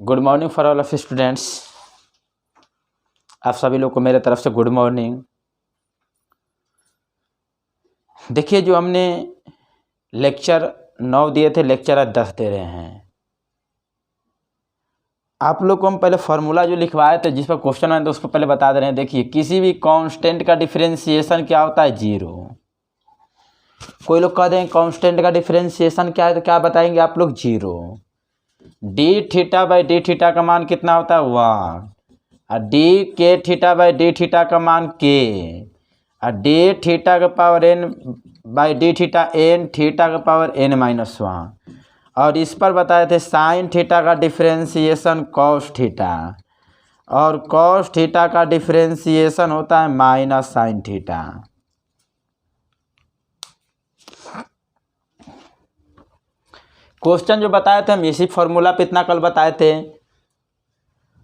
Good morning for all of students. आप सभी लोग को मेरे तरफ से गुड मॉर्निंग। देखिए, जो हमने लेक्चर 9 दिए थे, लेक्चर आज 10 दे रहे हैं। आप लोग को हम पहले फार्मूला जो लिखवाए थे, जिस पर क्वेश्चन आए थे, उसको पहले बता दे रहे हैं। देखिए, किसी भी कांस्टेंट का डिफरेंशिएशन क्या होता है? जीरो। कोई लोग कह दें कांस्टेंट का डिफरेंशिएशन क्या है, तो क्या बताएंगे आप लोग? Zero. D theta by d theta का मान कितना होता है? 1। और डी के थीटा बाई डी थीटा का मान के, और डी थीटा का power n by d theta n theta का पावर एन माइनस 1। और इस पर बताए थे साइन थीटा का डिफरेंशिएशन कॉस थीटा, और कॉस थीटा का डिफरेंशिएशन होता है माइनस साइन थीटा। क्वेश्चन जो बताए थे हम इसी फॉर्मूला पे इतना कल बताए थे।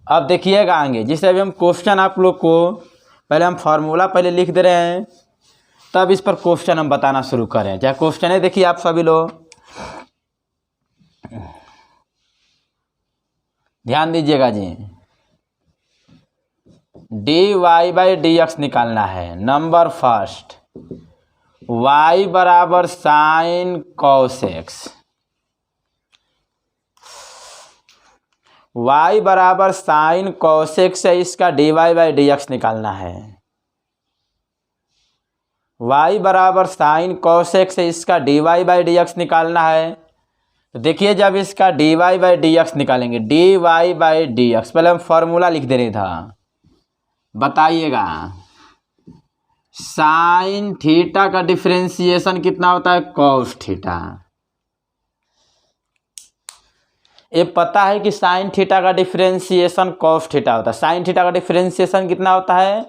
अब देखिएगा आगे, जिससे अभी हम क्वेश्चन आप लोग को पहले हम फार्मूला पहले लिख दे रहे हैं, तब इस पर क्वेश्चन हम बताना शुरू करें। चाहे क्वेश्चन है, देखिए आप सभी लोग ध्यान दीजिएगा जी। D y by d x निकालना है। नंबर फर्स्ट, वाई बराबर साइन कॉस एक्स, y बराबर साइन कॉस एक्स है, इसका d y by d x निकालना है। y बराबर साइन कॉस एक्स है, इसका d y by d x निकालना है। तो देखिए, जब इसका d y by d x निकालेंगे, d y by d x, पहले हम फॉर्मूला लिख दे रहे था। बताइएगा, साइन थीटा का डिफरेंशिएशन कितना होता है? Cos theta. ये पता है कि साइन थीटा का डिफरेंशिएशन कॉस थीटा होता है। साइन थीटा का डिफरेंशिएशन कितना होता है?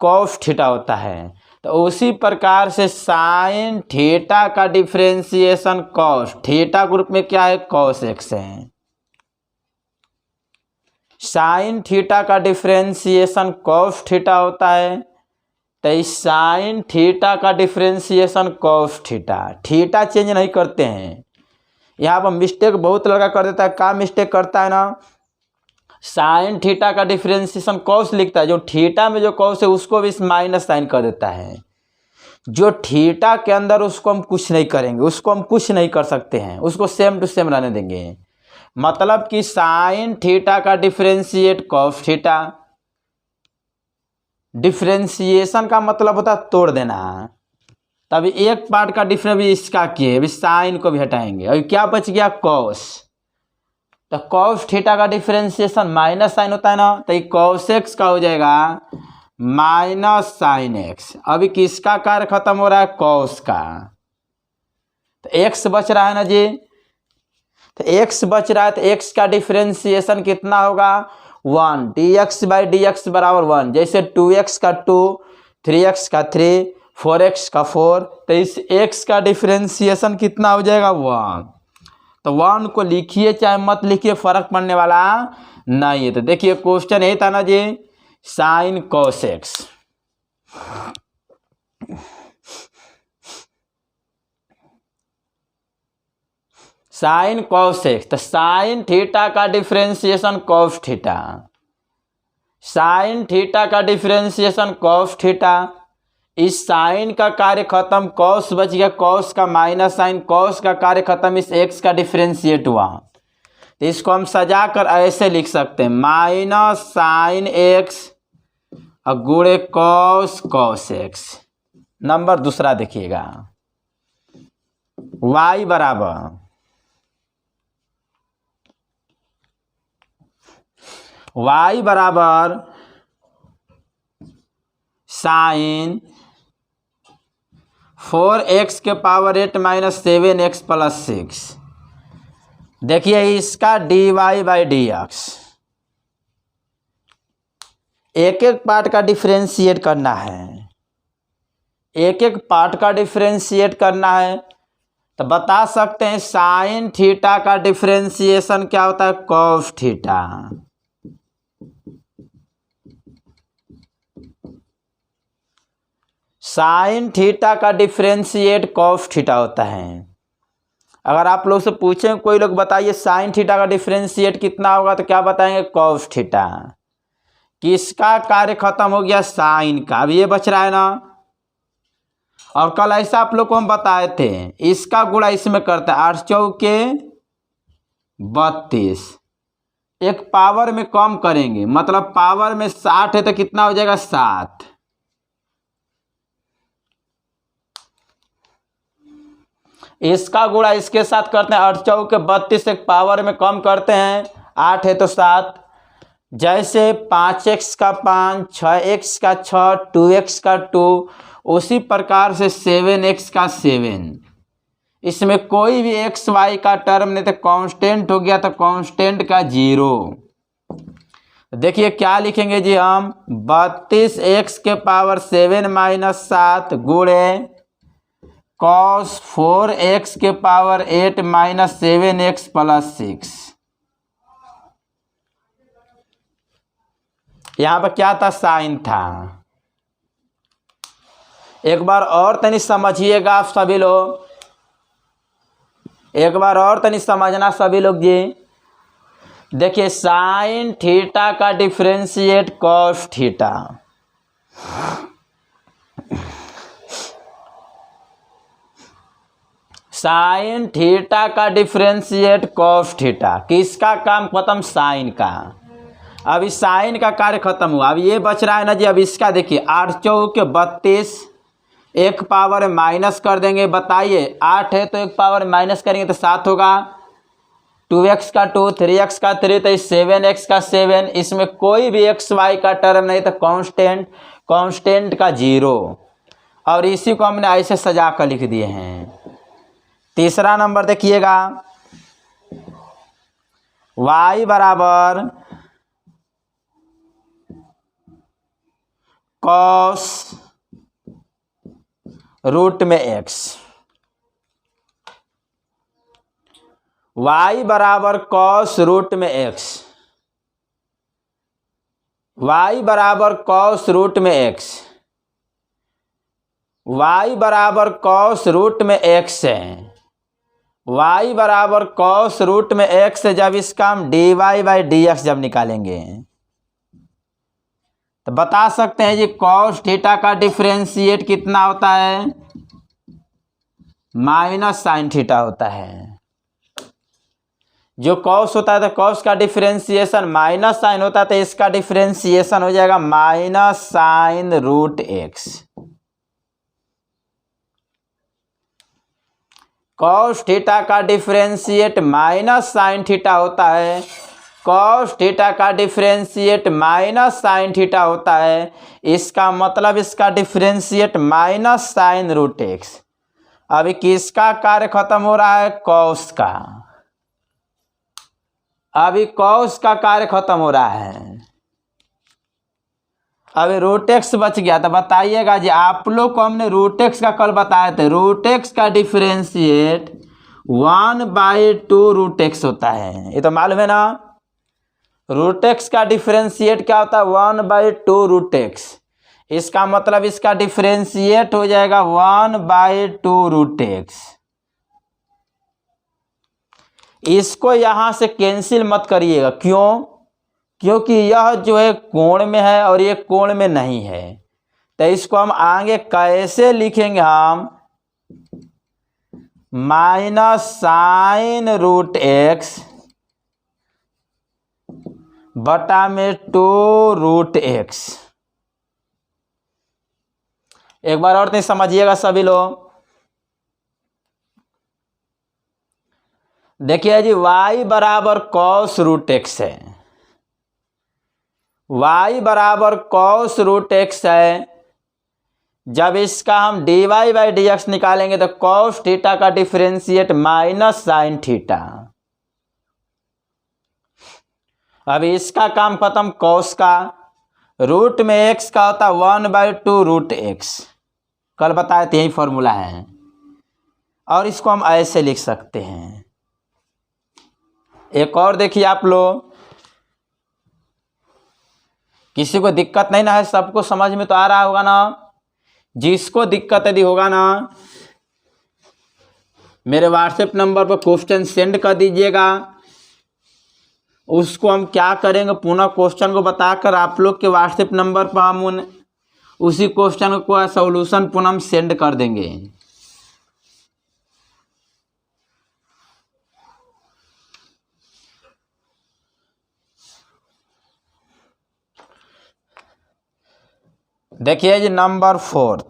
कॉस थीटा होता है। तो उसी प्रकार से साइन थीटा का डिफरेंशिएशन कॉस थीटा के रूप में क्या है? कॉस एक्स है। साइन थीटा का डिफरेंशिएशन कॉस थीटा होता है, तो इस साइन थीटा का differentiation cos theta, theta change नहीं करते हैं। यहाँ पर मिस्टेक बहुत लड़का कर देता है। क्या मिस्टेक करता है ना? साइन थीटा का डिफरेंशिएशन कॉस लिखता है, जो थीटा में जो कॉस है उसको भी माइनस साइन कर देता है। जो थीटा के अंदर उसको हम कुछ नहीं करेंगे, उसको हम कुछ नहीं कर सकते हैं, उसको सेम टू सेम रहने देंगे। मतलब कि साइन थीटा का डिफरेंशिएट कॉस थीटा। डिफरेंशिएशन का मतलब होता है तोड़ देना। तभी एक पार्ट का डिफरेंस भी इसका किए, अभी साइन को भी हटाएंगे। अभी क्या बच गया? कॉस। तो कॉस थीटा का डिफरेंशिएशन माइनस साइन होता है ना, तो ये कॉस एक्स का हो जाएगा माइनस साइन एक्स। अभी किसका कार्य खत्म हो रहा है? कॉस का। तो एक्स बच रहा है ना जी। तो एक्स बच रहा है, तो एक्स का डिफरेंशिएशन कितना होगा? 1। D x by d x बराबर 1। जैसे 2x का 2, 3x का 3, 4x का 4, तो इस x का डिफरेंशिएशन कितना हो जाएगा? 1। तो 1 को लिखिए चाहे मत लिखिए, फर्क पड़ने वाला नहीं है। तो देखिए, क्वेश्चन यही था ना जी, sine cos x. Sine cos x, तो साइन थीटा का differentiation cos theta. Sine theta का डिफरेंशिएशन कॉस थीटा। इस साइन का कार्य खत्म, कॉस बच गया, कॉस का माइनस साइन, कॉस का कार्य खत्म, इस एक्स का डिफरेंशिएट हुआ। तो इसको हम सजा कर ऐसे लिख सकते हैं, माइनस साइन एक्स और गुणे कॉस कॉस एक्स। नंबर दूसरा देखिएगा, y बराबर साइन 4x के पावर 8 माइनस 7x प्लस 6। देखिए, इसका d y by d x, एक एक पार्ट का डिफरेंशिएट करना है। एक एक पार्ट का डिफरेंशिएट करना है, तो बता सकते हैं साइन थीटा का डिफरेंशिएशन क्या होता है? Cos theta. साइन थीटा का डिफरेंशिएट कॉस थीटा होता है। अगर आप लोग से पूछें, कोई लोग बताइए साइन थीटा का डिफरेंशिएट कितना होगा, तो क्या बताएंगे? Cos theta. किसका कार्य खत्म हो गया? साइन का। अब ये बच रहा है ना। और कल ऐसा आप लोग को हम बताए थे, इसका गुणा इसमें करते हैं, 8 चौके 32। एक पावर में कम करेंगे, मतलब पावर में 60 है तो कितना हो जाएगा? 7। इसका गुणा इसके साथ करते हैं, 8 चौके 32, एक पावर में कम करते हैं, 8 है तो 7। जैसे 5x का 5, 6x का 6, 2x का 2, उसी प्रकार से 7x का 7। इसमें कोई भी x y का टर्म नहीं, तो कांस्टेंट हो गया, तो कांस्टेंट का 0। देखिए क्या लिखेंगे जी हम? 32x के पावर 7 माइनस 7 गुणे cos 4x के पावर 8 माइनस 7x प्लस 6। यहाँ पर क्या था? साइन था। एक बार और तनी समझिएगा आप सभी लोग, एक बार और तनी समझना सभी लोग जी। देखिए साइन थीटा का differentiate cos theta. Sine theta का डिफरेंशिएट कॉस थीटा। किसका काम खत्म? साइन का। अब इस साइन का कार्य खत्म हुआ, अब ये बच रहा है ना जी। अब इसका देखिए 8 चौके 32, एक पावर माइनस कर देंगे। बताइए 8 है तो एक पावर माइनस करेंगे तो 7 होगा। 2x का 2, 3x का 3, तो 7x का 7। इसमें कोई भी x y का टर्म नहीं, तो कांस्टेंट, कांस्टेंट का 0। और इसी को हमने ऐसे सजा कर लिख दिए हैं। तीसरा नंबर देखिएगा, y बराबर कॉस रूट में x। y बराबर कॉस रूट में x। y बराबर कॉस रूट में x। y बराबर कॉस रूट में x है। y बराबर कॉस रूट में x है। जब इसका हम dy बाई dx जब निकालेंगे, तो बता सकते हैं जी कॉस थीटा का डिफरेंशिएट कितना होता है? माइनस साइन थीटा होता है। जो कॉस होता है तो कॉस का डिफरेंशिएशन माइनस साइन होता है, तो इसका डिफरेंशिएशन हो जाएगा minus sine root x. Cos theta का डिफरेंशिएट माइनस साइन थीटा होता है। कॉस थीटा का डिफरेंशिएट माइनस साइन थीटा होता है। इसका मतलब इसका differentiate minus sine root x. अभी किसका कार्य खत्म हो रहा है? कॉस का। अभी कॉस का कार्य खत्म हो रहा है। अभी रूट एक्स बच गया, तो बताइएगा जी। आप लोग को हमने रूट एक्स का कल बताए थे। रूट एक्स का डिफरेंशिएट 1/2 रूट एक्स होता है, ये तो मालूम है ना। रूट एक्स का डिफरेंशिएट क्या होता है? 1/2 रूट एक्स। इसका मतलब इसका डिफरेंशिएट हो जाएगा 1/2 रूट एक्स। इसको यहां से कैंसिल मत करिएगा। क्यों? क्योंकि यह जो है कोण में है और ये कोण में नहीं है। तो इसको हम आगे कैसे लिखेंगे? हम माइनस साइन रूट एक्स बटा में 2 रूट एक्स। एक बार और नहीं समझिएगा सभी लोग। देखिए जी y बराबर कॉस रूट एक्स है। y बराबर कॉस रूट एक्स है। जब इसका हम dy बाई dx निकालेंगे, तो कॉस थीटा का डिफरेंशिएट माइनस साइन थीटा। अब इसका काम खत्म। कॉस का रूट में x का होता है 1/2 रूट एक्स। कल बताए थे, यही फॉर्मूला है। और इसको हम ऐसे लिख सकते हैं। एक और देखिए आप लोग, किसी को दिक्कत नहीं ना है? सबको समझ में तो आ रहा होगा ना। जिसको दिक्कत यदि होगा ना, मेरे व्हाट्सएप नंबर पर क्वेश्चन सेंड कर दीजिएगा। उसको हम क्या करेंगे, पुनः क्वेश्चन को बताकर आप लोग के व्हाट्सएप नंबर पर हम उसी क्वेश्चन को सॉल्यूशन पुनः हम सेंड कर देंगे। देखिए जी नंबर 4,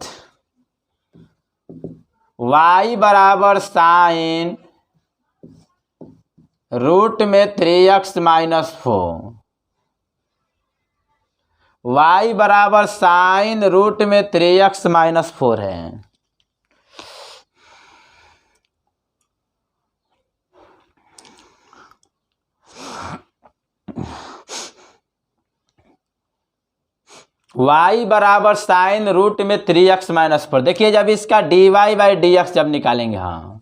y बराबर साइन रूट में 3x माइनस 4। y बराबर साइन रूट में 3x माइनस 4 है। y बराबर साइन रूट में 3x माइनस 4। देखिए जब इसका dy बाई डी एक्स जब निकालेंगे, हाँ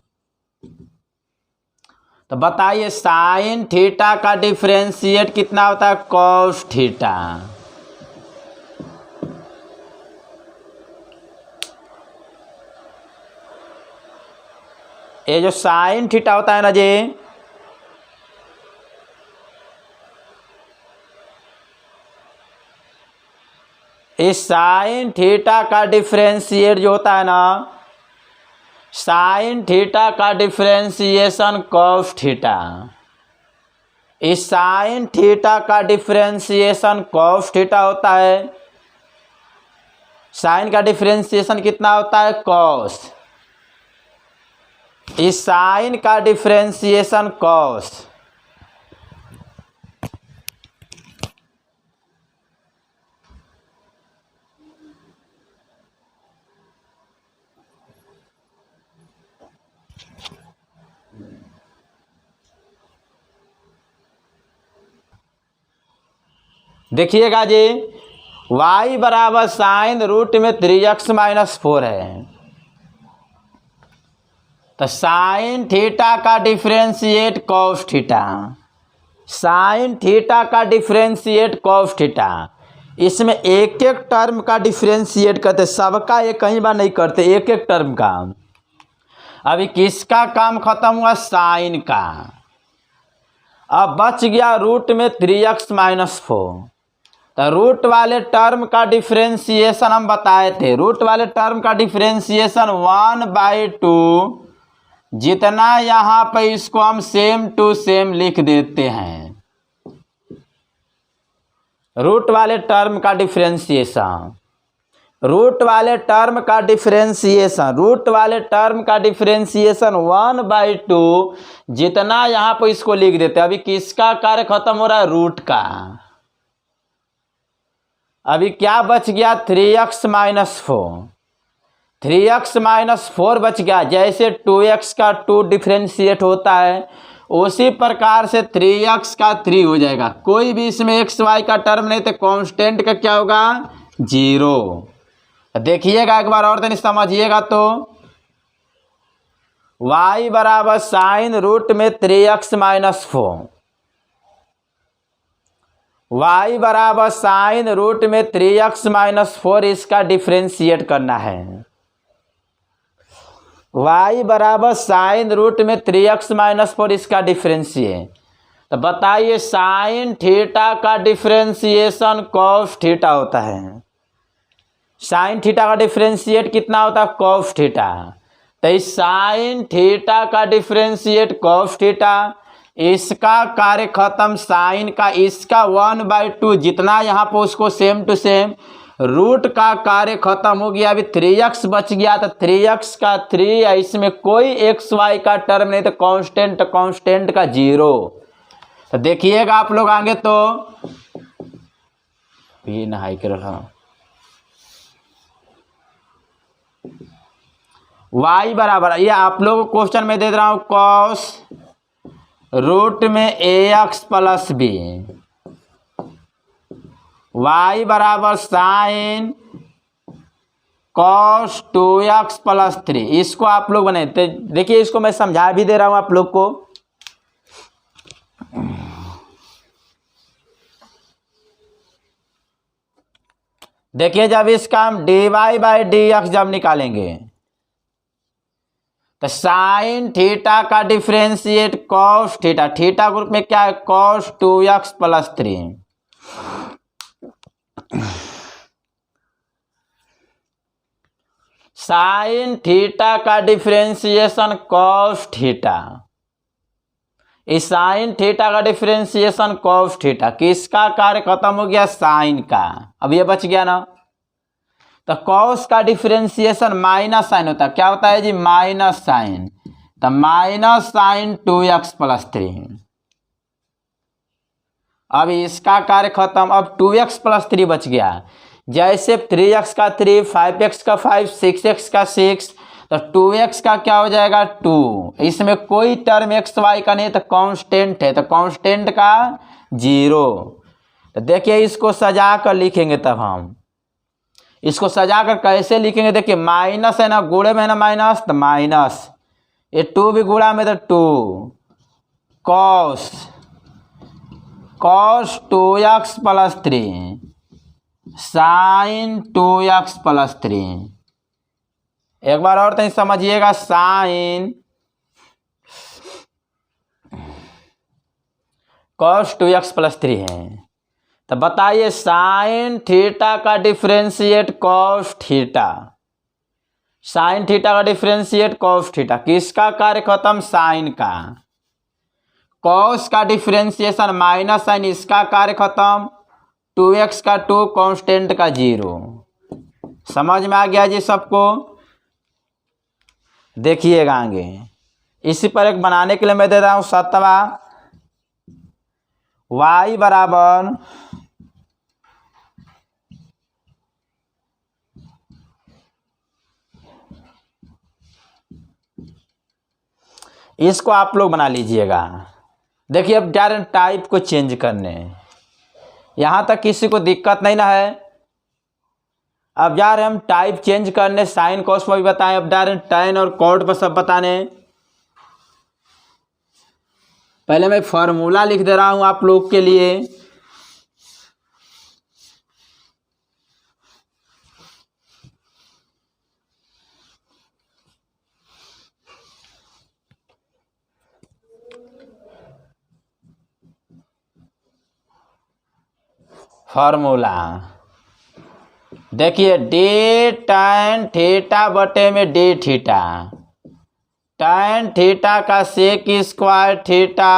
तो बताइए साइन थीटा का डिफरेंशिएट कितना होता है, कॉस थीटा। ये जो साइन थीटा होता है ना जी, इस साइन थीटा का डिफरेंशिएट जो होता है ना, साइन थीटा का डिफरेंशिएशन कॉस थीटा। इस साइन थीटा का डिफरेंशिएशन कॉस थीटा होता है। साइन का डिफरेंशिएशन कितना होता है, कॉस। इस साइन का डिफरेंशिएशन कॉस। देखिएगा जी y बराबर साइन रूट में 3x माइनस 4 है, तो साइन थीटा का differentiate cos theta. Sine theta का डिफरेंशिएट कॉस थीटा। इसमें एक एक टर्म का डिफरेंशिएट करते, सबका एक कई बार नहीं करते, एक एक टर्म का। अभी किसका काम खत्म हुआ, साइन का। अब बच गया रूट में 3x माइनस 4। तो रूट वाले टर्म का डिफरेंशिएशन हम बताए थे, रूट वाले टर्म का डिफरेंशिएशन 1/2, जितना यहाँ पे इसको हम सेम टू सेम लिख देते हैं। रूट वाले टर्म का डिफरेंशिएशन, रूट वाले टर्म का डिफरेंशिएशन, रूट वाले टर्म का डिफरेंशिएशन 1/2, जितना यहाँ पे इसको लिख देते हैं। अभी किसका कार्य खत्म हो रहा है, रूट का। अभी क्या बच गया, 3x माइनस 4। 3x माइनस 4 बच गया। जैसे 2x का 2 डिफरेंशिएट होता है, उसी प्रकार से 3x का 3 हो जाएगा। कोई भी इसमें x y का टर्म नहीं, तो कांस्टेंट का क्या होगा, 0। देखिएगा एक बार और दिन समझिएगा तो y बराबर साइन रूट में 3x माइनस 4। y बराबर साइन रूट में 3x माइनस 4, इसका डिफरेंशिएट करना है। y बराबर साइन रूट में 3x माइनस 4, इसका डिफरेंशिएट। तो बताइए साइन थीटा का डिफरेंशिएशन कॉस थीटा होता है। साइन थीटा का डिफरेंशिएट कितना होता है, कॉस थीटा। तो इस साइन थीटा का डिफरेंशिएट कॉस थीटा, इसका कार्य खत्म साइन का, इसका 1/2, जितना यहाँ पर उसको सेम टू सेम। रूट का कार्य खत्म हो गया। अभी 3x बच गया, तो 3x का 3 है, इसमें कोई x y का टर्म नहीं, तो कांस्टेंट, कांस्टेंट का 0। तो देखिएगा आप लोग आगे तो ये नहाई के रहा, y बराबर, ये आप लोगों को क्वेश्चन में दे रहा हूँ, कॉस रूट में ax प्लस बी। y बराबर साइन कॉस 2x प्लस 3। इसको आप लोग बने, तो देखिए इसको मैं समझा भी दे रहा हूं आप लोग को। देखिए जब इसका हम dy बाई डी एक्स जब निकालेंगे, तो साइन थीटा का differentiate cos theta, theta group में क्या है cos 2x plus 3। Sign theta का डिफरेंशिएशन कॉस थीटा, इस साइन थीटा का डिफरेंशिएशन कॉस थीटा, किसका कार्य खत्म हो गया साइन का, अब ये बच गया ना। तो कॉस का डिफरेंशिएशन माइनस साइन होता है, क्या होता है जी माइनस साइन, तो माइनस साइन 2x प्लस 3। अब इसका कार्य खत्म, अब 2x प्लस 3 बच गया, जैसे 3x का 3, 5x का 5, 6x का 6, तो 2x का क्या हो जाएगा 2। इसमें कोई टर्म x y का नहीं, तो कांस्टेंट है, तो कांस्टेंट का 0। तो देखिए इसको सजा कर लिखेंगे, तब हम इसको सजा कर कैसे लिखेंगे, देखिए माइनस है ना, गुणे में है ना माइनस, तो माइनस, ये 2 भी गुणा में तो 2 cos 2x plus 3 sign 2x plus 3। एक बार और तो समझिएगा, साइन कॉस 2x प्लस 3 है। तो बताइए साइन थीटा का differentiate cos theta, sine theta का डिफरेंशिएट कॉस थीटा, किसका कार्य खत्म साइन का, कॉस का डिफरेंशिएशन माइनस साइन, इसका कार्य खत्म, 2x का 2 कांस्टेंट का 0। समझ में आ गया जी सबको। देखिएगा आगे, इसी पर एक बनाने के लिए मैं दे रहा हूं 7वां, y बराबर इसको आप लोग बना लीजिएगा। देखिए अब जा रहे हैं टाइप को चेंज करने, यहाँ तक किसी को दिक्कत नहीं ना है। अब जा रहे हैं हम टाइप चेंज करने, साइन कॉस पर भी बताएं, अब जा रहे हैं tan और कॉट पर सब बताने। पहले मैं फॉर्मूला लिख दे रहा हूं आप लोग के लिए। फार्मूला देखिए, डी tan थीटा बटे में डी थीटा, tan थीटा का sec square theta,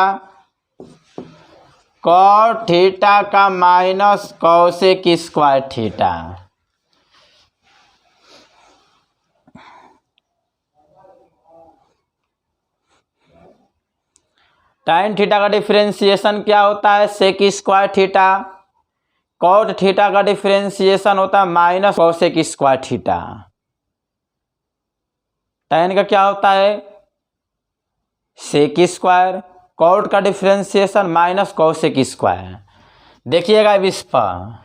cot theta का minus cosec square theta. tan theta का डिफरेंशिएशन क्या होता है sec square theta, cot theta का डिफरेंशिएशन होता है minus cosec square theta. tan का क्या होता है सेक स्क्वायर, कॉट का डिफरेंशिएशन माइनस कॉसेक स्क्वायर। देखिएगा अब इस पर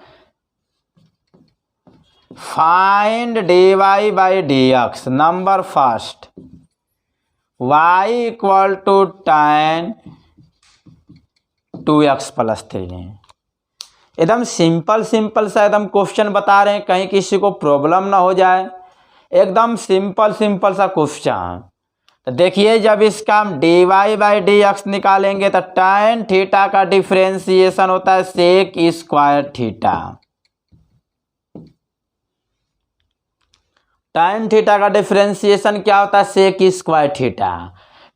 find dy by dx, number first y equal to tan 2x plus 3। एकदम सिंपल सा एकदम क्वेश्चन बता रहे हैं, कहीं किसी को प्रॉब्लम ना हो जाए, एकदम सिंपल सा क्वेश्चन। तो देखिए जब इसका हम dy बाई dx निकालेंगे तो tan थीटा का डिफरेंशिएशन होता है sec square theta, tan theta का डिफरेंशिएशन क्या होता है सेक स्क्वायर थीटा।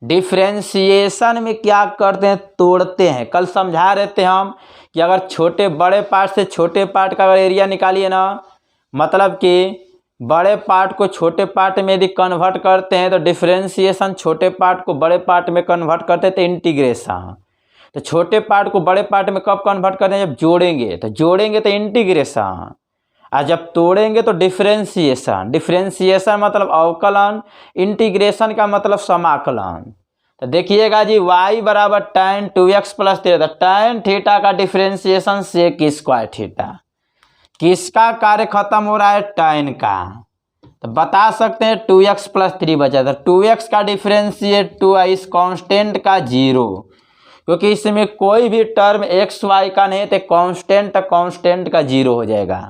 डिफरेंशिएशन में क्या करते हैं तोड़ते हैं, कल समझा रहे थे हम कि अगर छोटे बड़े पार्ट से छोटे पार्ट का अगर एरिया निकालिए ना, मतलब कि बड़े पार्ट को छोटे पार्ट में यदि कन्वर्ट करते हैं तो डिफरेंशिएशन, छोटे पार्ट को बड़े पार्ट में कन्वर्ट करते हैं तो इंटीग्रेशन। तो छोटे पार्ट को बड़े पार्ट में कब कन्वर्ट करते हैं जब जोड़ेंगे तो इंटीग्रेशन, और जब तोड़ेंगे तो डिफरेंशिएशन। डिफरेंशिएशन मतलब अवकलन, इंटीग्रेशन का मतलब समाकलन। तो देखिएगा जी y बराबर tan 2x plus 3, tan theta का डिफरेंशिएशन सेक स्क्वायर थीटा, किसका कार्य खत्म हो रहा है tan का। तो बता सकते हैं 2x प्लस 3 बचा था, 2x का डिफरेंशिएट 2 इस कांस्टेंट का 0, क्योंकि इसमें कोई भी टर्म x y का नहीं तो कांस्टेंट का 0 हो जाएगा।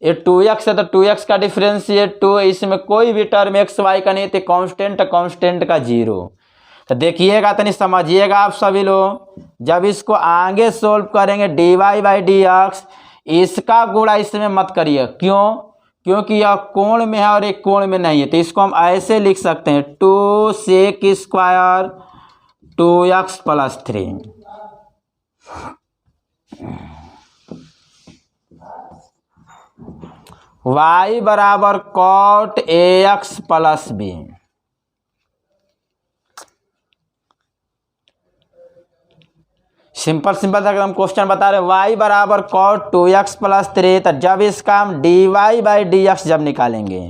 ये 2x है तो 2x का डिफरेंशिएट 2, इसमें कोई भी टर्म एक्स वाई का नहीं, तो कांस्टेंट का 0। तो देखिएगा तो नहीं, समझिएगा आप सभी लोग, जब इसको आगे सोल्व करेंगे dy/dx, इसका गुणा इसमें मत करिए। क्यों? क्योंकि यह कोण में है और एक कोण में नहीं है। तो इसको हम ऐसे लिख सकते हैं 2 sec स्क्वायर 2x + 3। y बराबर cot ax + b। सिंपल अगर हम क्वेश्चन बता रहे हैं y बराबर cot 2x + 3, तो जब इसका हम dy/dx जब निकालेंगे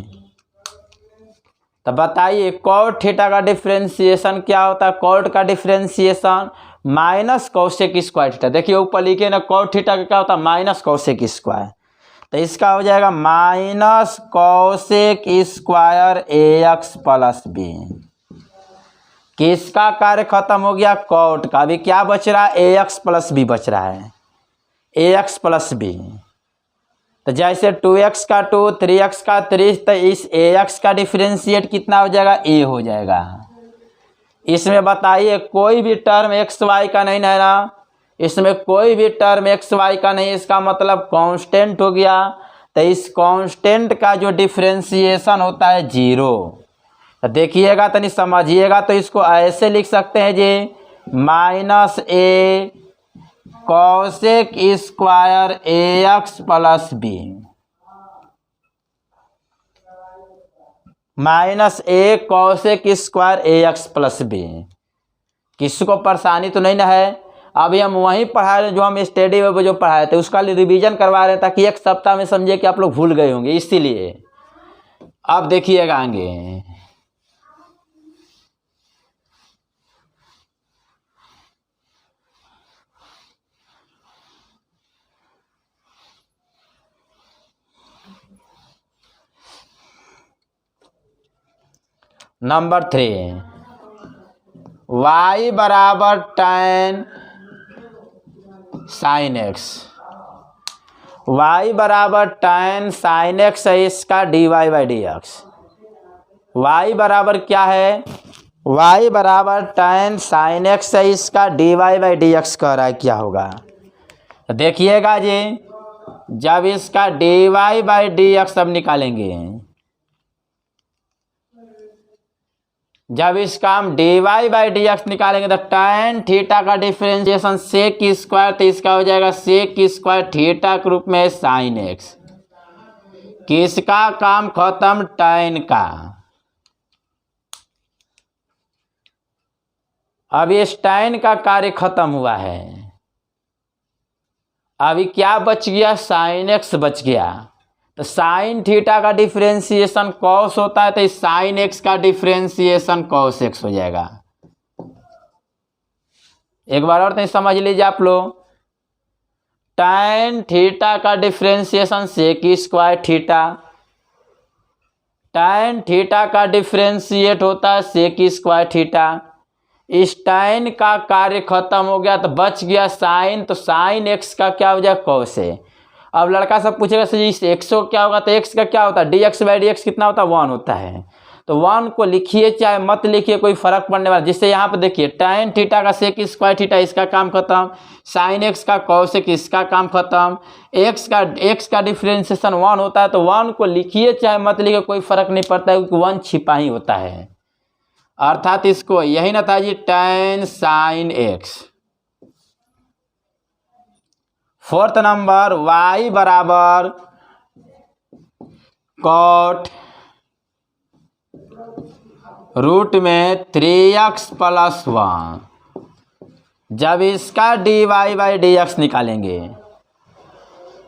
तो बताइए cot थीटा का डिफरेंशिएशन क्या होता है? cot का differentiation minus cosec square theta. देखिए ऊपर लिखे ना, cot थीटा का क्या होता है? Minus cosec square. तो इसका हो जाएगा minus cosec square ax + b। किसका कार्य खत्म हो गया? कॉट का। अभी क्या बच रहा है? ax + b बच रहा है, ax + b। तो जैसे 2x का 2, 3x का 3, तो इस ax का डिफरेंशिएट कितना हो जाएगा? a हो जाएगा। इसमें बताइए कोई भी टर्म एक्स वाई का नहीं है ना, इसमें कोई भी टर्म एक्स वाई का नहीं, इसका मतलब कांस्टेंट हो गया। तो इस कांस्टेंट का जो डिफरेंशिएशन होता है 0। तो देखिएगा तो नहीं, समझिएगा तो इसको ऐसे लिख सकते हैं जी, -a cosec square ax + b, -a cosec square ax + b। किसी को परेशानी तो नहीं ना है? अभी हम वहीं पढ़ा रहे हैं जो हम स्टडी में जो पढ़ाए थे, उसका रिवीजन करवा रहे हैं ताकि एक सप्ताह में समझिए कि आप लोग भूल गए होंगे, इसीलिए। अब देखिएगा आगे, नंबर 3, y बराबर tan sin x। y बराबर tan sin x है, इसका dy/dx। y बराबर क्या है? y बराबर tan sin x है, इसका dy/dx कह रहा है, क्या होगा? देखिएगा जी, जब इसका dy/dx अब निकालेंगे, जब इसका हम dy/dx निकालेंगे तो tan थीटा का डिफरेंशिएशन सेक स्क्वायर, तो इसका हो जाएगा सेक स्क्वायर थीटा के रूप में sin x। किसका काम खत्म? tan का। अब इस tan का कार्य खत्म हुआ है, अभी क्या बच गया? sin x बच गया। तो साइन थीटा का डिफरेंशिएशन कॉस होता है, तो इस साइन एक्स का डिफरेंशिएशन कॉस एक्स हो जाएगा। एक बार और नहीं समझ लीजिए आप लोग, tan थीटा का differentiation sec square theta, tan theta का डिफरेंशिएट होता है सेक स्क्वायर थीटा। इस tan का कार्य खत्म हो गया तो बच गया साइन, तो साइन एक्स का क्या हो जाएगा? कॉस है। अब लड़का सब पूछेगा सर इस एक्स को क्या होगा? तो एक्स का क्या होता है? dx/dx कितना होता है? 1 होता है। तो 1 को लिखिए चाहे मत लिखिए, कोई फर्क पड़ने वाला। जिससे यहाँ पे देखिए tan थीटा का सेक स्क्वायर थीटा, इसका काम खत्म। साइन एक्स का कॉसेक, इसका काम खत्म। एक्स का डिफरेंशिएशन 1 होता है, तो 1 को लिखिए चाहे मत लिखिए, कोई फर्क नहीं पड़ता है, क्योंकि 1 छिपा ही होता है। अर्थात इसको यही ना था जी, tan sin x। 4th number, y बराबर cot √3x + 1। जब इसका dy/dx निकालेंगे,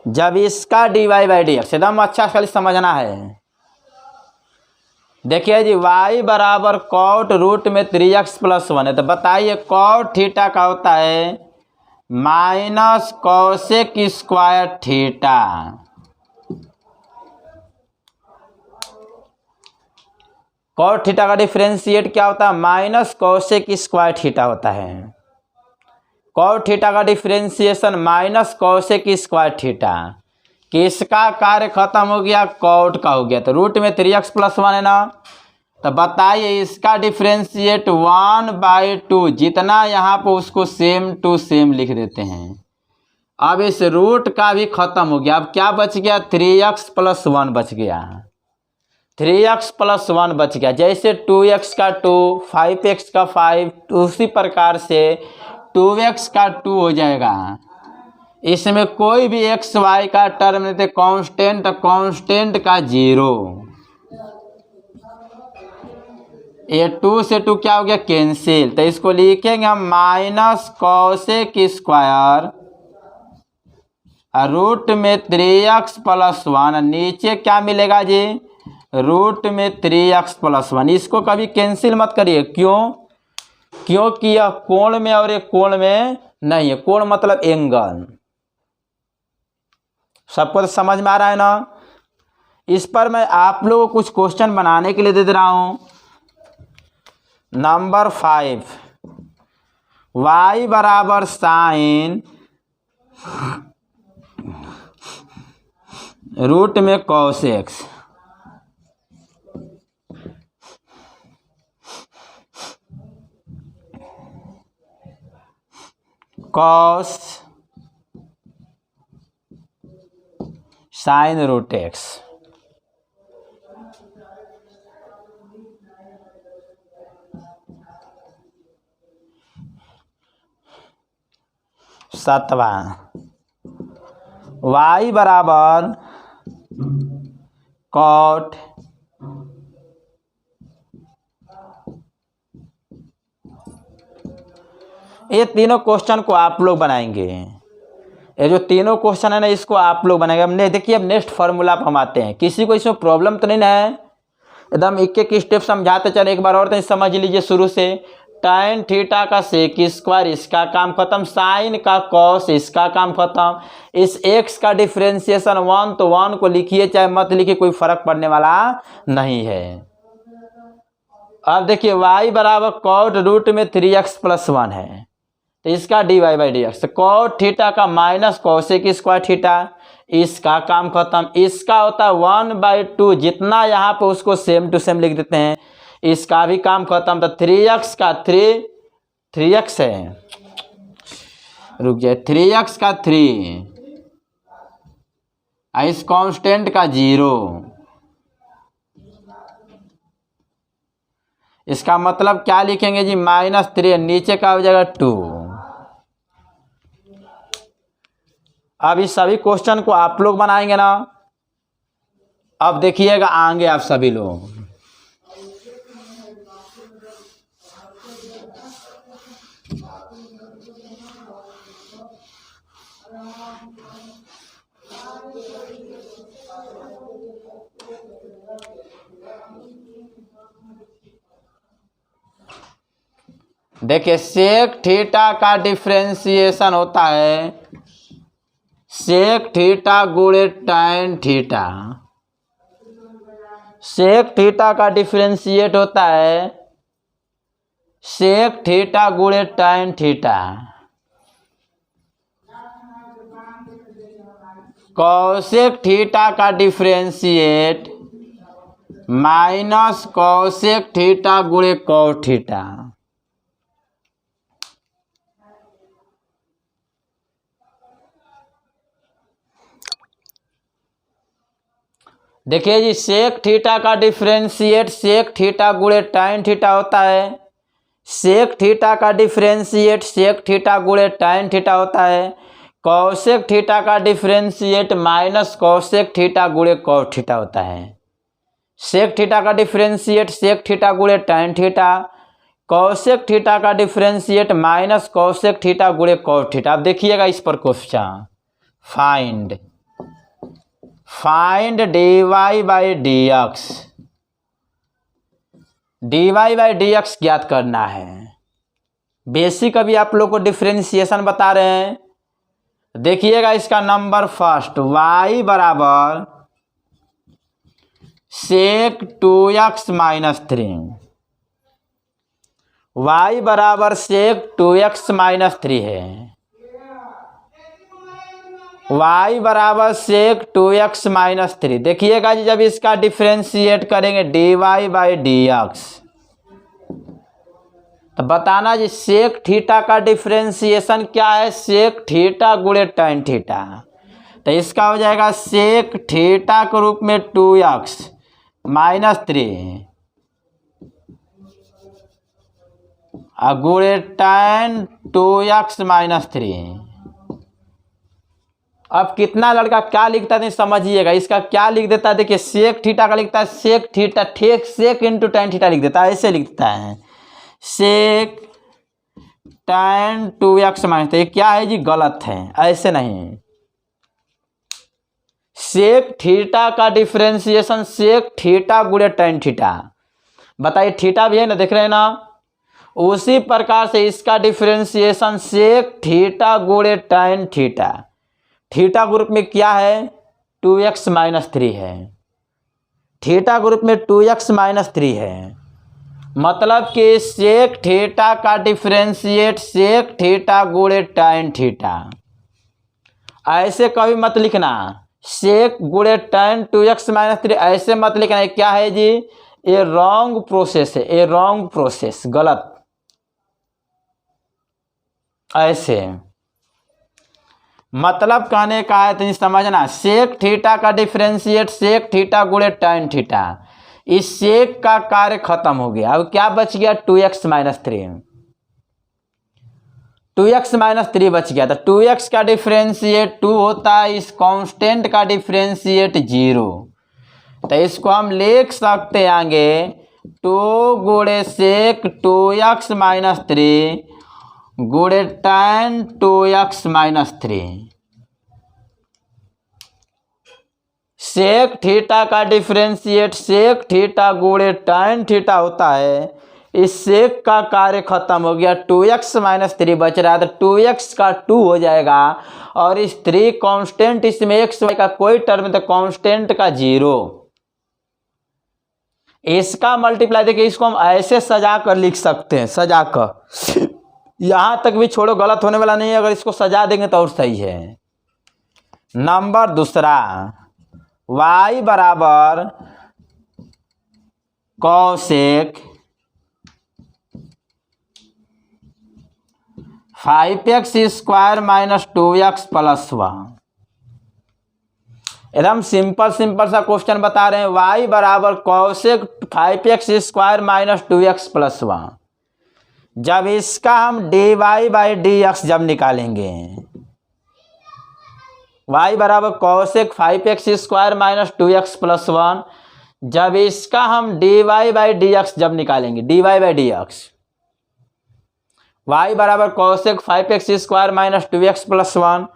जब इसका dy/dx, एकदम अच्छा खाली समझना है। देखिए जी, y बराबर cot √3x + 1 है, तो बताइए cot थीटा का होता है minus cosec square theta. cot theta का डिफरेंशिएट क्या होता है? माइनस कोसेक स्क्वायर थीटा होता है। cot थीटा का differentiation minus cosec square theta. किसका कार्य खत्म हो गया, कॉट का हो गया। तो रूट में 3x+1 है ना, तो बताइए इसका डिफ्रेंशिएट 1/2, जितना यहाँ पर उसको सेम टू सेम लिख देते हैं। अब इस रूट का भी खत्म हो गया, अब क्या बच गया, 3x+1 बच गया, 3x+1 बच गया। जैसे 2x का 2, 5x का 5, उसी प्रकार से 2x का 2 हो जाएगा। इसमें कोई भी x y का टर्म नहीं थे, कांस्टेंट, कांस्टेंट का 0। ये 2 से 2 क्या हो गया, कैंसिल। तो इसको लिखेंगे हम -cos² रूट में 3x+1, नीचे क्या मिलेगा जी, रूट में 3x+1। इसको कभी कैंसिल मत करिए, क्यों, क्योंकि यह कोण में और एक कोण में नहीं है। कोण मतलब एंगल, सबको तो समझ में आ रहा है ना। इस पर मैं आप लोगों को कुछ क्वेश्चन बनाने के लिए दे रहा हूं। नंबर 5, y बराबर साइन रूट में cos x, cos sine root x। सातवां, y बराबर cot ये तीनों क्वेश्चन को आप लोग बनाएंगे। ये जो तीनों क्वेश्चन है ना, इसको आप लोग बनाएंगे। हमने देखिए, अब नेक्स्ट फार्मूला पर हम आते हैं। किसी को इसमें प्रॉब्लम तो नहीं ना है, एकदम एक एक स्टेप समझाते चले। एक बार और तो समझ लीजिए शुरू से। tan थीटा का sec², इसका काम खत्म। साइन का cos, इसका काम खत्म। इस x का डिफ्रेंसिएशन 1, तो 1 को लिखिए चाहे मत लिखिए, कोई फर्क पड़ने वाला नहीं है। अब देखिए y बराबर cot रूट में 3x+1 है, तो इसका dy/dx। cot थीटा का -cos² थीटा, इसका काम खत्म। इसका होता है 1/2, जितना यहाँ पे उसको सेम टू सेम लिख देते हैं, इसका भी काम खत्म। तो 3x का 3x है, रुक जाए, 3x का 3, इस कांस्टेंट का 0। इसका मतलब क्या लिखेंगे जी, -3, नीचे का हो जाएगा 2। अब इस सभी क्वेश्चन को आप लोग बनाएंगे ना। अब देखिएगा आएंगे आप सभी लोग। देखिए सेक थीटा का डिफ्रेंसिएशन होता है सेक थीटा गुणे tan थीटा। सेक थीटा का डिफ्रेंशिएट होता है सेक थीटा गुणे tan थीटा। कॉसेक थीटा का डिफ्रेंशिएट माइनस कॉसेक थीटा गुणे cos थीटा। देखिए जी, सेक थीटा का डिफ्रेंशिएट सेक थीटा गुणे tan थीटा होता है। सेक थीटा का डिफ्रेंशिएट सेक थीटा गुणे tan थीटा होता है। कॉसेक थीटा का डिफ्रेंशिएट माइनस कॉसेक थीटा गुणे cos थीटा होता है। सेक थीटा का डिफ्रेंशिएट सेक थीटा गुणे tan थीटा। कॉसेक थीटा का डिफ्रेंशिएट माइनस कॉसेक थीटा गुणे cos थीटा। अब देखिएगा इस पर क्वेश्चन, फाइंड dy/dx। dy/dx ज्ञात करना है। बेसिक अभी आप लोग को डिफ्रेंशिएशन बता रहे हैं। देखिएगा इसका नंबर फर्स्ट, y बराबर सेक 2x - 3। y बराबर सेक 2x - 3 है। y बराबर सेक 2x माइनस 3। देखिएगा जी, जब इसका डिफ्रेंशिएट करेंगे dy बाई dx, तो बताना जी सेक थीटा का डिफ्रेंशिएशन क्या है, सेक थीटा गुणे tan थीटा। तो इसका हो जाएगा सेक थीटा के रूप में 2x माइनस 3 गुणे tan 2x माइनस 3। अब कितना लड़का क्या लिखता है समझिएगा, इसका क्या लिख देता है, देखिए सेक थीटा का लिखता है सेक थीटा, ठीक सेक इंटू tan थीटा लिख देता है, ऐसे लिखता है सेक tan 2x माइनस। ये क्या है जी, गलत है, ऐसे नहीं। सेक थीटा का डिफरेंशिएशन सेक थीटा गुणे tan थीटा, बताइए थीटा भी है ना, देख रहे हैं ना। उसी प्रकार से इसका डिफरेंशिएशन सेक थीटा गुणे tan थीटा, थीटा ग्रुप में क्या है 2x माइनस 3 है, थीटा ग्रुप में 2x माइनस 3 है, मतलब कि सेक थीटा का डिफरेंशिएट सेक थीटा गुणे tan थीटा। ऐसे कभी मत लिखना सेक गुणे tan 2x माइनस 3, ऐसे मत लिखना। है क्या है जी, ये रॉन्ग प्रोसेस है, ये रॉन्ग प्रोसेस, गलत। ऐसे मतलब कहने का है तो समझना, सेक थीटा का डिफरेंशिएट सेक थीटा गुणे tan थीटा, इस सेक का कार्य खत्म हो गया। अब क्या बच गया 2x माइनस 3, 2x माइनस 3 बच गया। तो 2x का डिफरेंशिएट 2 होता है, इस कांस्टेंट का डिफरेंशिएट 0। तो इसको हम लिख सकते हैं आगे 2 गुणे सेक 2x माइनस 3 गुणे tan 2x minus 3। Sec theta का डिफरेंशिएट सेक थीटा गुणे tan थीटा होता है, इस सेक का कार्य खत्म हो गया, 2x माइनस 3 बच रहा है, तो 2x का 2 हो जाएगा, और इस 3 कांस्टेंट, इसमें x y का कोई टर्म, तो कांस्टेंट का 0, इसका मल्टीप्लाई। देखिए इसको हम ऐसे सजा कर लिख सकते हैं, सजा कर, यहां तक भी छोड़ो, गलत होने वाला नहीं है, अगर इसको सजा देंगे तो और सही है। नंबर दूसरा, y बराबर cosec 5x square minus 2x plus 1। एकदम सिंपल सिंपल सा क्वेश्चन बता रहे हैं, y बराबर cosec 5x square minus 2x plus 1। जब इसका हम dy बाई dx जब निकालेंगे, y बराबर cosec 5x square minus 2x plus 1, जब इसका हम dy बाई dx जब निकालेंगे, dy बाई dx, y बराबर cosec 5x square minus 2x plus 1,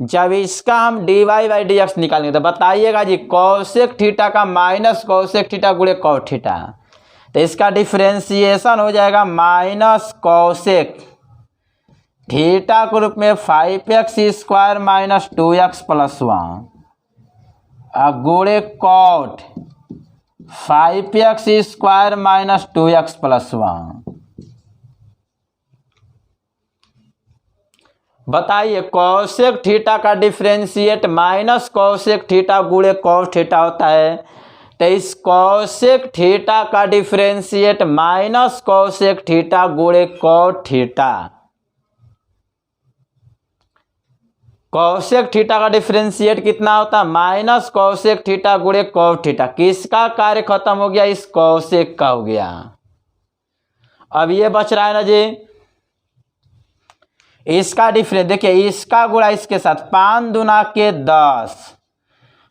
जब इसका हम dy बाई dx निकालेंगे, तो बताइएगा जी कॉसेक थीटा का माइनस कॉसेक थीटा गुणे कॉट थीटा, तो इसका डिफरेंशिएशन हो जाएगा माइनस कॉसेक थीटा के रूप में 5x square minus 2x plus 1 गुणे cot 5x square minus 2x plus 1। बताइए कॉसेक थीटा का डिफरेंशिएट माइनस कॉसेक थीटा गुणे कॉस थीटा होता है, तो इस कॉसेक थीटा का डिफरेंशिएट माइनस कॉसेक थीटा गुणे कॉट थीटा। कॉसेक थीटा का डिफरेंशिएट कितना होता है, माइनस कॉसेक थीटा गुणे कॉट थीटा। किसका कार्य खत्म हो गया, इस कॉसेक का हो गया। अब ये बच रहा है ना जी, इसका डिफरेंस देखिए, इसका गुणा इसके साथ 5 दूना के 10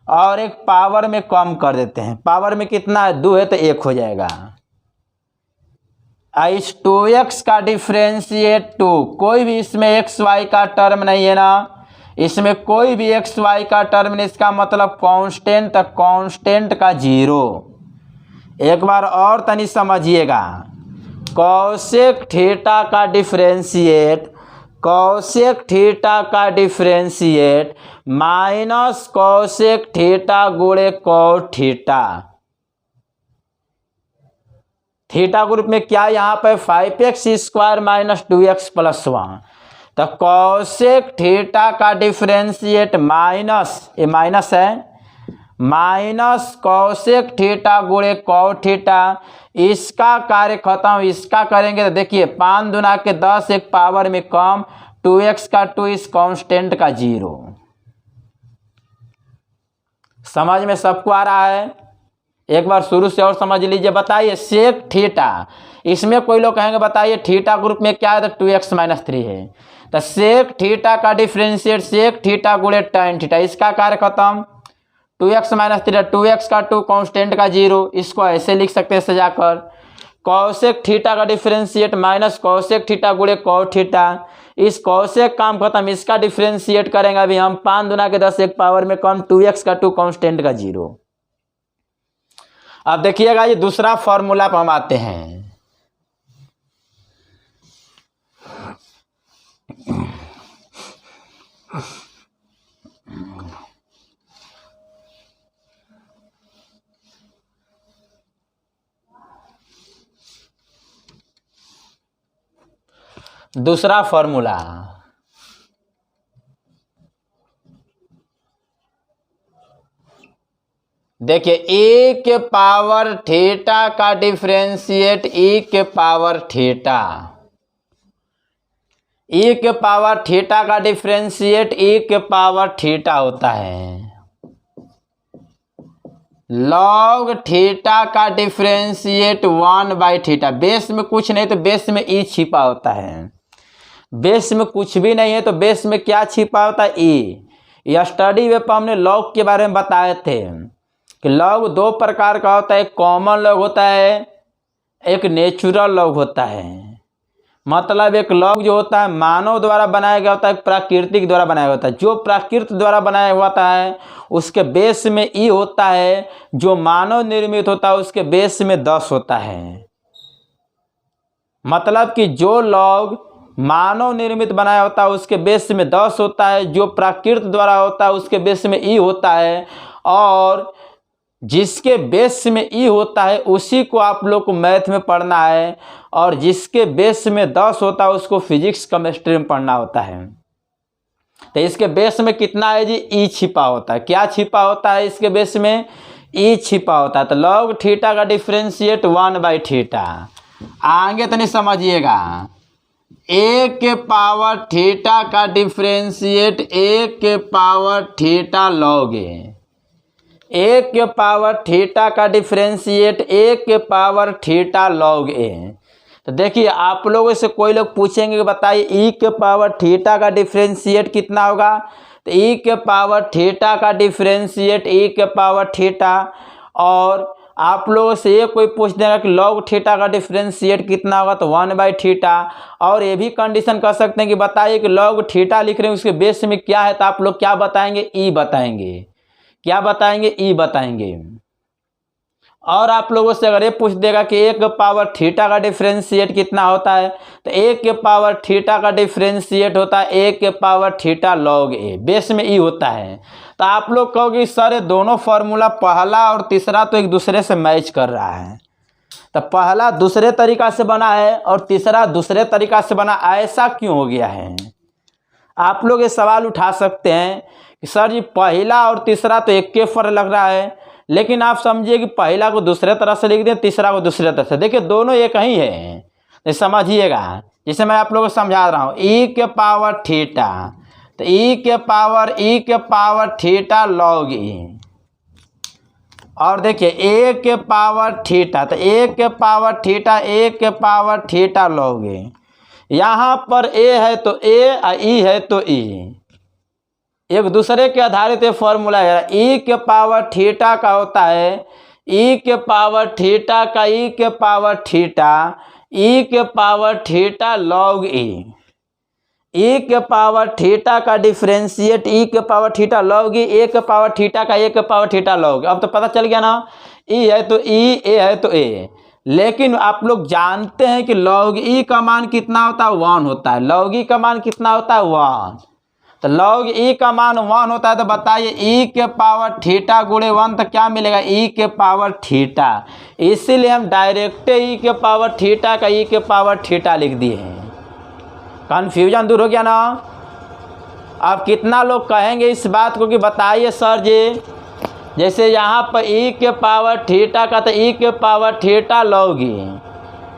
और एक पावर में कम कर देते हैं, पावर में कितना है 2 है तो 1 हो जाएगा। इस 2x का डिफरेंशिएट 2, कोई भी इसमें xy का टर्म नहीं है ना, इसमें कोई भी xy का टर्म नहीं, इसका मतलब कांस्टेंट, कांस्टेंट का 0। एक बार और तनी समझिएगा, कॉसेक थीटा का डिफरेंशिएट कॉसेक थीटा का डिफरेंशिएट माइनस कॉसेक थीटा गुणे कॉट थीटा। थीटा ग्रुप में क्या यहाँ पे 5x square minus 2x plus 1, तो कॉसेक थीटा का डिफरेंशिएट माइनस, ये माइनस है, माइनस कॉसेक थीटा गुणे कॉट थीटा, इसका कार्य खत्म, इसका करेंगे तो देखिए 5 दूना के 10 एक पावर में कम, 2x का 2 इस कांस्टेंट का 0। समझ में सबको आ रहा है? एक बार शुरू से और समझ लीजिए। बताइए सेक थीटा, इसमें कोई लोग कहेंगे बताइए थीटा ग्रुप में क्या है, तो 2x - 3 है। तो सेक थीटा का डिफरेंशिएट सेक थीटा गुणे tan थीटा, इसका कार्य खत्म, 2x - 3, 2x का 2 कांस्टेंट का 0, इसको ऐसे लिख सकते हैं सजाकर। कॉसेक थीटा का डिफरेंशिएट माइनस कॉसेक थीटा गुणे कॉट थीटा, इस कॉसेक काम खत्म, इसका डिफरेंशिएट करेंगे अभी हम 5 दूना के 10 एक पावर में कम, 2x का 2 कांस्टेंट का 0। अब देखिएगा ये दूसरा फॉर्मूला पर हम आते हैं। दूसरा फॉर्मूला, देखिए e के पावर थीटा का डिफरेंशिएट e के पावर थीटा, e के पावर थीटा का डिफरेंशिएट e के पावर थीटा होता है, लॉग थीटा का डिफरेंशिएट 1/θ। बेस में कुछ नहीं तो बेस में e छिपा होता है, बेस में कुछ भी नहीं है तो बेस में क्या छिपा होता है, e। यह स्टडी वे पर हमने लॉग के बारे में बताए थे कि लॉग 2 प्रकार का होता है, एक कॉमन लॉग होता है, एक नेचुरल लॉग होता है। मतलब एक लॉग जो होता है मानव द्वारा बनाया गया होता है, एक प्राकृतिक द्वारा बनाया होता है। जो प्राकृत द्वारा बनाया हुआ है उसके बेस में ई होता है, जो मानव निर्मित होता है उसके बेस में 10 होता है। मतलब कि जो लॉग मानव निर्मित बनाया होता है उसके बेस में 10 होता है, जो प्राकृत द्वारा होता है उसके बेस में ई होता है, और जिसके बेस में ई होता है उसी को आप लोग को मैथ में पढ़ना है, और जिसके बेस में 10 होता है उसको फिजिक्स केमिस्ट्री में पढ़ना होता है। तो इसके बेस में कितना है जी, ई छिपा होता है। क्या छिपा होता है इसके बेस में, ई छिपा होता है। तो लॉग थीटा का डिफरेंशिएट 1/θ। आगे तो नहीं समझिएगा, a के पावर थीटा का डिफरेंशिएट a के पावर थीटा लॉग a के पावर थीटा का डिफरेंशिएट a के पावर थीटा लॉग a। तो देखिए आप लोगों से कोई लोग पूछेंगे कि बताइए e के पावर थीटा का डिफरेंशिएट कितना होगा, तो e के पावर थीटा का डिफरेंशिएट e के पावर थीटा, और आप लोगों से ये कोई पूछ देगा कि लॉग थीटा का डिफरेंशिएट कितना होगा, तो 1/θ। और ये भी कंडीशन कर सकते हैं कि बताइए कि लॉग थीटा लिख रहे हैं उसके बेस में क्या है, तो आप लोग क्या बताएंगे, ई बताएंगे। क्या बताएंगे, ई बताएंगे। और आप लोगों से अगर ये पूछ देगा कि a के पावर थीटा का डिफरेंशिएट कितना होता है, तो a के पावर थीटा का डिफरेंशिएट होता है a के power theta log a, base में ई होता है। तो आप लोग कहोगे सर ये दोनों फार्मूला पहला और तीसरा तो एक दूसरे से मैच कर रहा है, तो पहला दूसरे तरीका से बना है और तीसरा दूसरे तरीका से बना, ऐसा क्यों हो गया है? आप लोग ये सवाल उठा सकते हैं कि सर जी पहला और तीसरा तो एक के फर्क लग रहा है, लेकिन आप समझिए कि पहला को दूसरे तरह से लिख दें, तीसरा को दूसरे तरह से। देखिए दोनों एक ही है, तो समझिएगा। जैसे मैं आप लोगों को समझा रहा हूँ, e के पावर थीटा, तो e के पावर थीटा लॉग e, और देखिए a के पावर थीटा, तो a के पावर थीटा लॉग e। यहाँ पर a है तो a और e है तो e, एक दूसरे के आधारित ये फॉर्मूला है। e के पावर थीटा का होता है e के पावर थीटा का e के power theta log e। e के पावर थीटा का डिफरेंशिएट e के power theta log e, a के पावर थीटा का a के पावर थीटा लॉग। अब तो पता चल गया ना, e है तो e, a है तो a। लेकिन आप लोग जानते हैं कि लॉग e का मान कितना होता है, 1 होता है। लॉग e का मान कितना होता है, 1। तो लॉग e का मान 1 होता है, तो बताइए e के पावर थीटा गुणे 1 तो क्या मिलेगा, e के पावर थीटा। इसीलिए हम डायरेक्ट e के पावर थीटा का e के पावर थीटा लिख दिए हैं। कन्फ्यूजन दूर हो गया ना। अब कितना लोग कहेंगे इस बात को कि बताइए सर जी, जैसे यहाँ पर ई के पावर थीटा का, तो ई के पावर थीटा लॉग ई,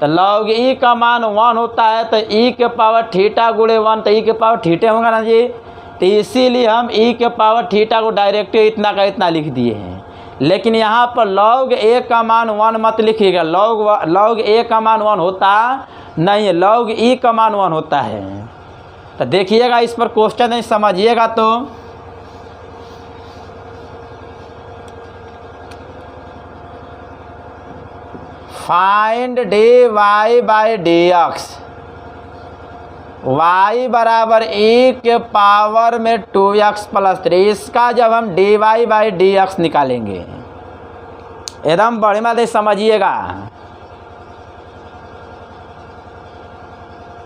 तो लॉग ई का मान 1 होता है, तो ई के पावर थीटा गुणे 1, तो ई के पावर थीटे होगा ना जी। तो इसीलिए हम ई के पावर थीटा को डायरेक्ट इतना का इतना लिख दिए हैं। लेकिन यहाँ पर लॉग ए का मान 1 मत लिखिएगा, लॉग ए का मान 1 होता नहीं है, लॉग ई का मान 1 होता है। तो देखिएगा इस पर क्वेश्चन नहीं समझिएगा तो find d y by d x, y बराबर e के पावर में 2x प्लस 3, इसका जब हम d y by d x निकालेंगे, एकदम बढ़िया से समझिएगा,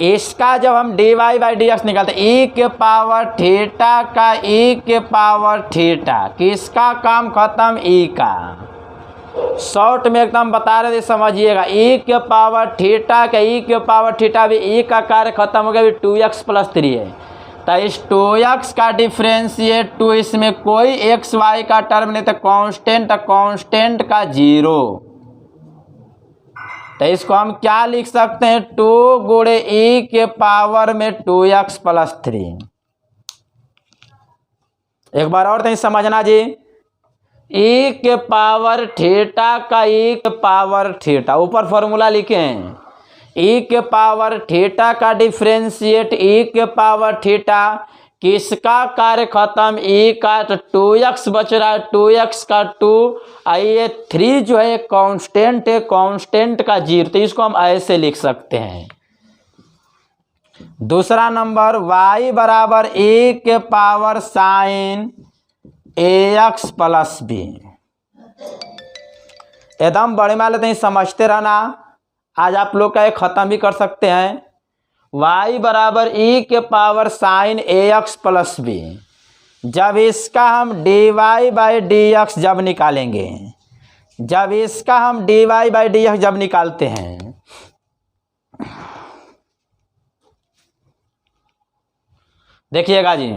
इसका जब हम d y by d x निकालते e के पावर थीटा का e के पावर थीटा, किसका काम खत्म, e का। शॉर्ट में एकदम बता रहे थे समझिएगा, e के पावर थीटा का e के पावर थीटा भी e का कार्य खत्म हो गया, भी 2x प्लस 3 है। तो इस 2x का डिफ्रेंशिएट 2, इसमें कोई x y का टर्म नहीं, तो कांस्टेंट का 0। तो इसको हम क्या लिख सकते हैं, 2 गुणे e के पावर में 2x प्लस 3। एक बार और तो समझना जी, e के पावर थीटा का e के पावर थीटा, ऊपर फॉर्मूला लिखे हैं, e के पावर थीटा का डिफ्रेंशिएट e के पावर थीटा, किसका कार्य खत्म, e का, तो 2x बच रहा है, 2x का 2, ये 3 जो है कांस्टेंट है, कांस्टेंट का 0, तो इसको हम ऐसे लिख सकते हैं। दूसरा नंबर y बराबर e के power sine ax plus b, एकदम बड़े माले नहीं समझते रहना, आज आप लोग का एक ख़त्म भी कर सकते हैं। y बराबर e के power sine ax plus b, जब इसका हम d y by d x जब निकालेंगे, जब इसका हम d y by d x जब निकालते हैं, देखिएगा जी,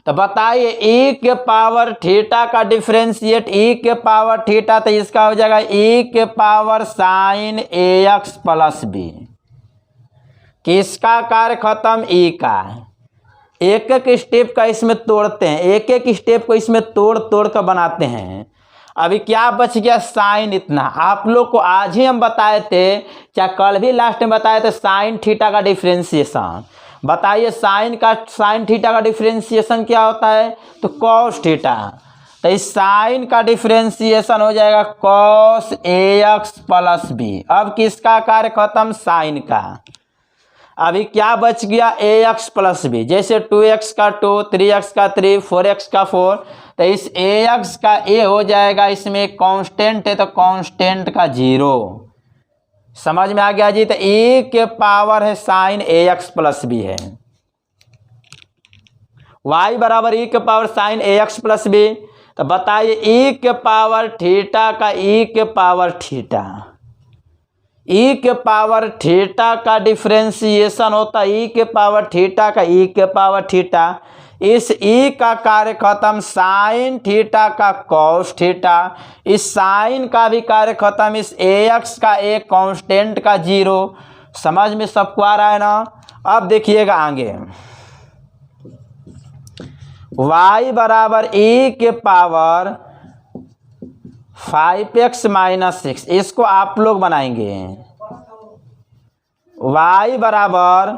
तो बताइए e के पावर थीटा का डिफ्रेंशिएट e के पावर थीटा, तो इसका हो जाएगा e के power sine ax plus b, किसका कार्य खत्म, e का। एक एक स्टेप का इसमें तोड़ते हैं, एक एक स्टेप को इसमें तोड़ कर बनाते हैं। अभी क्या बच गया, साइन, इतना आप लोग को आज ही हम बताए थे, चाहे कल भी लास्ट में बताए थे, साइन थीटा का डिफ्रेंशिएशन। बताइए साइन थीटा का डिफ्रेंशिएशन क्या होता है, तो कॉस थीटा, तो इस साइन का डिफ्रेंशिएशन हो जाएगा कॉस ax प्लस बी। अब किसका कार्य खत्म, साइन का। अभी क्या बच गया, ax प्लस बी, जैसे 2x का 2, 3x का 3, 4x का 4, तो इस ax का a हो जाएगा, इसमें कांस्टेंट है तो कांस्टेंट का 0। समझ में आ गया जी। तो e के पावर है साइन ax प्लस बी है, y बराबर e के power sine ax plus b. तो बताइए e के पावर थीटा का e के पावर थीटा, e के पावर थीटा का डिफ्रेंशिएशन होता है e के पावर थीटा का e के पावर थीटा, इस e का कार्य खत्म साइन थीटा का कॉस थीटा, इस साइन का भी कार्य खत्म इस ax का एक कांस्टेंट का 0। समझ में सबको आ रहा है ना। अब देखिएगा आगे, y बराबर e के पावर 5x माइनस 6, इसको आप लोग बनाएंगे, y बराबर